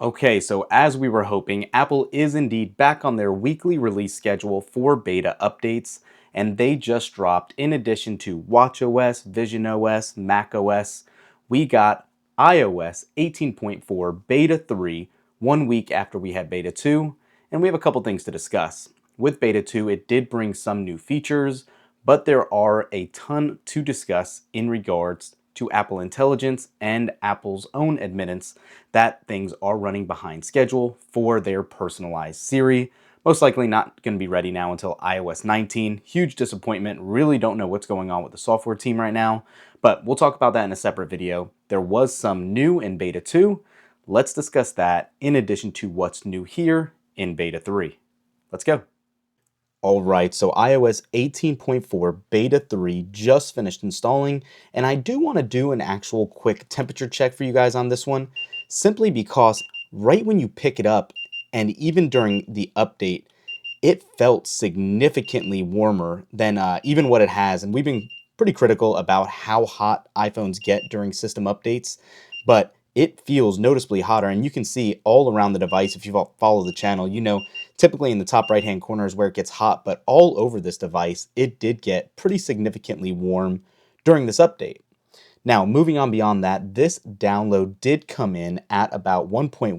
Okay, so as we were hoping, Apple is indeed back on their weekly release schedule for beta updates, and they just dropped, in addition to watchOS, visionOS, macOS, we got iOS 18.4 Beta 3 one week after we had Beta 2, and we have a couple things to discuss. With Beta 2, it did bring some new features, but there are a ton to discuss in regards to Apple Intelligence and Apple's own admittance that things are running behind schedule for their personalized Siri. Most likely not going to be ready now until iOS 19. Huge disappointment. Really don't know what's going on with the software team right now, but we'll talk about that in a separate video. There was some new in Beta 2. Let's discuss that in addition to what's new here in Beta 3. Let's go. All right, so iOS 18.4 Beta 3 just finished installing, and I do want to do an actual quick temperature check for you guys on this one, simply because right when you pick it up, and even during the update, it felt significantly warmer than even what it has, and we've been pretty critical about how hot iPhones get during system updates, but it feels noticeably hotter, and you can see all around the device. If you follow the channel, you know typically in the top right hand corner is where it gets hot, but all over this device it did get pretty significantly warm during this update. Now, moving on beyond that, this download did come in at about 1.14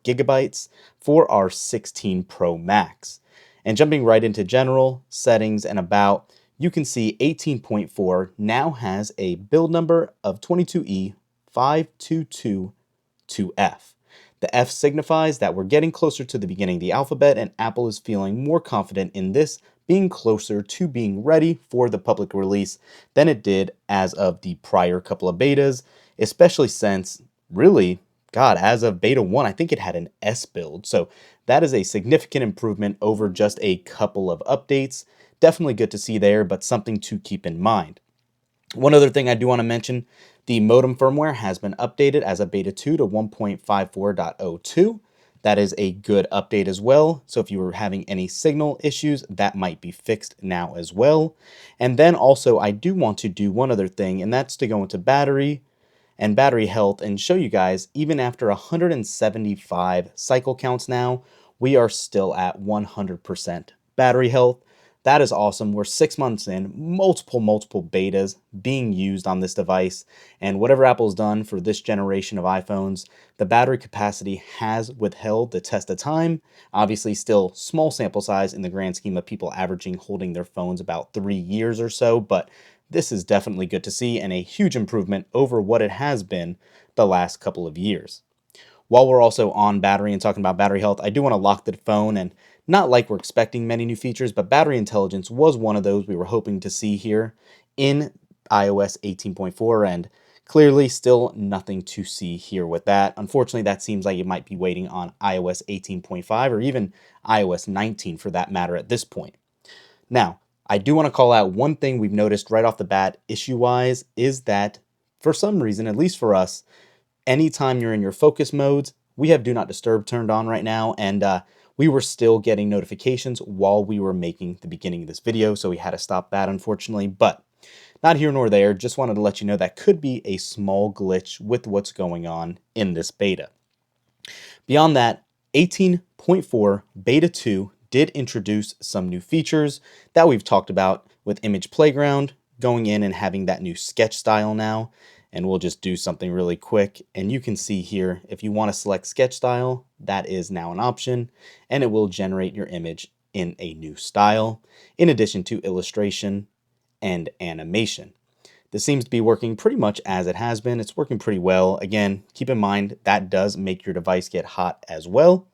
gigabytes for our 16 Pro Max. And jumping right into general settings and about, you can see 18.4 now has a build number of 22E5222F. The F signifies that we're getting closer to the beginning of the alphabet, and Apple is feeling more confident in this being closer to being ready for the public release than it did as of the prior couple of betas, especially since, really, God, as of beta 1, I think it had an S build. So that is a significant improvement over just a couple of updates. Definitely good to see there, but something to keep in mind. One other thing I do want to mention, the modem firmware has been updated as of beta 2 to 1.54.02. That is a good update as well. So if you were having any signal issues, that might be fixed now as well. And then also I do want to do one other thing, and that's to go into battery and battery health and show you guys, even after 175 cycle counts now, we are still at 100% battery health. That is awesome. We're 6 months in, multiple betas being used on this device, and whatever Apple's done for this generation of iPhones, the battery capacity has withheld the test of time. Obviously still small sample size in the grand scheme of people averaging holding their phones about 3 years or so, but this is definitely good to see and a huge improvement over what it has been the last couple of years. While we're also on battery and talking about battery health, I do want to lock the phone, and not like we're expecting many new features, but battery intelligence was one of those we were hoping to see here in iOS 18.4, and clearly still nothing to see here with that. Unfortunately, that seems like it might be waiting on iOS 18.5 or even iOS 19 for that matter at this point. Now, I do want to call out one thing we've noticed right off the bat issue-wise is that for some reason, at least for us, anytime you're in your focus modes, we have Do Not Disturb turned on right now, and we were still getting notifications while we were making the beginning of this video, so we had to stop that unfortunately, but not here nor there. Just wanted to let you know that could be a small glitch with what's going on in this beta. Beyond that, 18.4 Beta 2 did introduce some new features that we've talked about with Image Playground, going in and having that new sketch style now. And we'll just do something really quick, and you can see here if you want to select sketch style, that is now an option, and it will generate your image in a new style in addition to illustration and animation. This seems to be working pretty much as it has been. It's working pretty well. Again, keep in mind that does make your device get hot as well.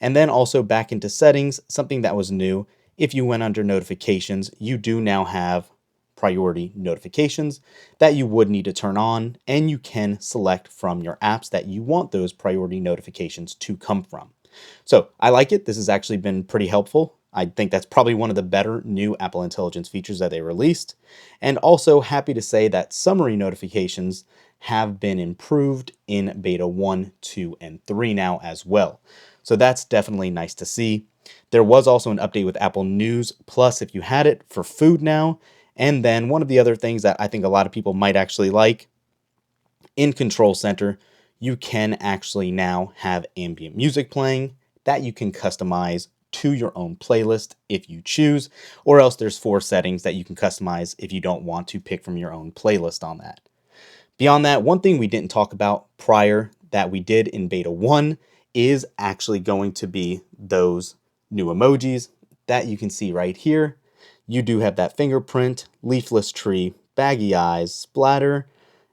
And then also back into settings, something that was new, if you went under notifications, you do now have priority notifications that you would need to turn on, and you can select from your apps that you want those priority notifications to come from. So I like it. This has actually been pretty helpful. I think that's probably one of the better new Apple Intelligence features that they released. And also happy to say that summary notifications have been improved in beta 1, 2, and 3 now as well. So that's definitely nice to see. There was also an update with Apple News Plus if you had it for food now. And then one of the other things that I think a lot of people might actually like, in Control Center, you can actually now have ambient music playing that you can customize to your own playlist if you choose, or else there's 4 settings that you can customize if you don't want to pick from your own playlist on that. Beyond that, one thing we didn't talk about prior that we did in beta 1 is actually going to be those new emojis that you can see right here. You do have that fingerprint, leafless tree, baggy eyes, splatter,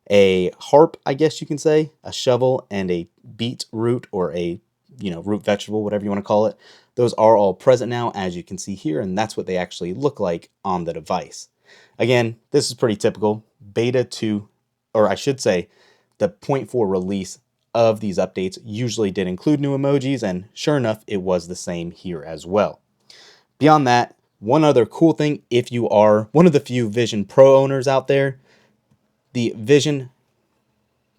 a harp, I guess you can say, a shovel, and a beetroot or a root vegetable, whatever you want to call it. Those are all present now, as you can see here, and that's what they actually look like on the device. Again, this is pretty typical. Beta 2, or I should say, the point 4 release of these updates usually did include new emojis, and sure enough, it was the same here as well. Beyond that, one other cool thing, if you are one of the few Vision Pro owners out there, the Vision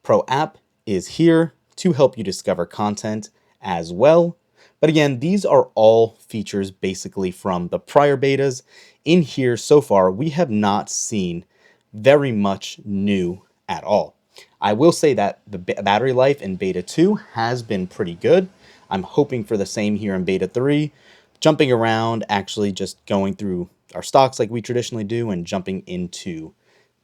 Pro app is here to help you discover content as well. But again, these are all features basically from the prior betas. In here so far, we have not seen very much new at all. I will say that the battery life in beta 2 has been pretty good. I'm hoping for the same here in beta 3. Jumping around, actually just going through our stocks like we traditionally do and jumping into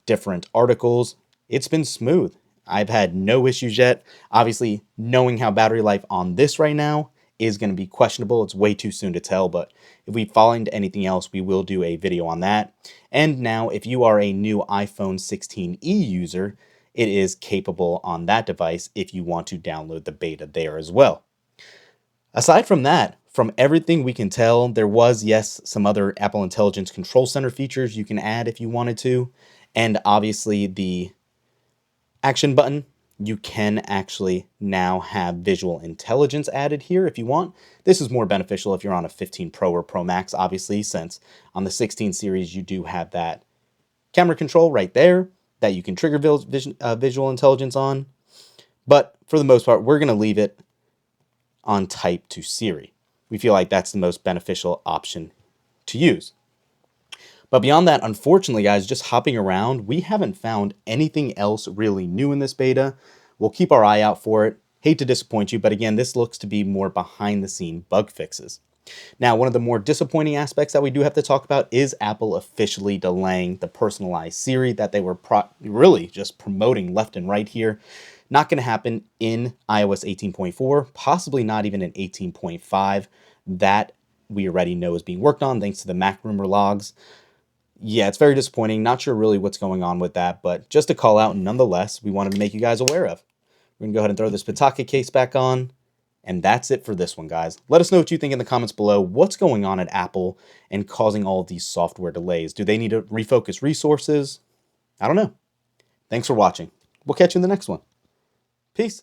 different articles, it's been smooth. I've had no issues yet. Obviously, knowing how battery life on this right now is going to be questionable. It's way too soon to tell, but if we find anything else, we will do a video on that. And now, if you are a new iPhone 16e user, it is capable on that device if you want to download the beta there as well. Aside from that, from everything we can tell, there was, yes, some other Apple Intelligence Control Center features you can add if you wanted to. And obviously the action button, you can actually now have visual intelligence added here if you want. This is more beneficial if you're on a 15 Pro or Pro Max, obviously, since on the 16 series you do have that camera control right there that you can trigger visual intelligence on. But for the most part, we're going to leave it on type to Siri. We feel like that's the most beneficial option to use. But beyond that, unfortunately, guys, just hopping around, we haven't found anything else really new in this beta. We'll keep our eye out for it. Hate to disappoint you, but again, this looks to be more behind-the-scene bug fixes. Now, one of the more disappointing aspects that we do have to talk about is Apple officially delaying the personalized Siri that they were really just promoting left and right here. Not going to happen in iOS 18.4, possibly not even in 18.5. That we already know is being worked on thanks to the Mac rumor logs. Yeah, it's very disappointing. Not sure really what's going on with that, but just a call out nonetheless, we wanted to make you guys aware of. We're going to go ahead and throw this Pitaka case back on. And that's it for this one, guys. Let us know what you think in the comments below. What's going on at Apple and causing all of these software delays? Do they need to refocus resources? I don't know. Thanks for watching. We'll catch you in the next one. Peace.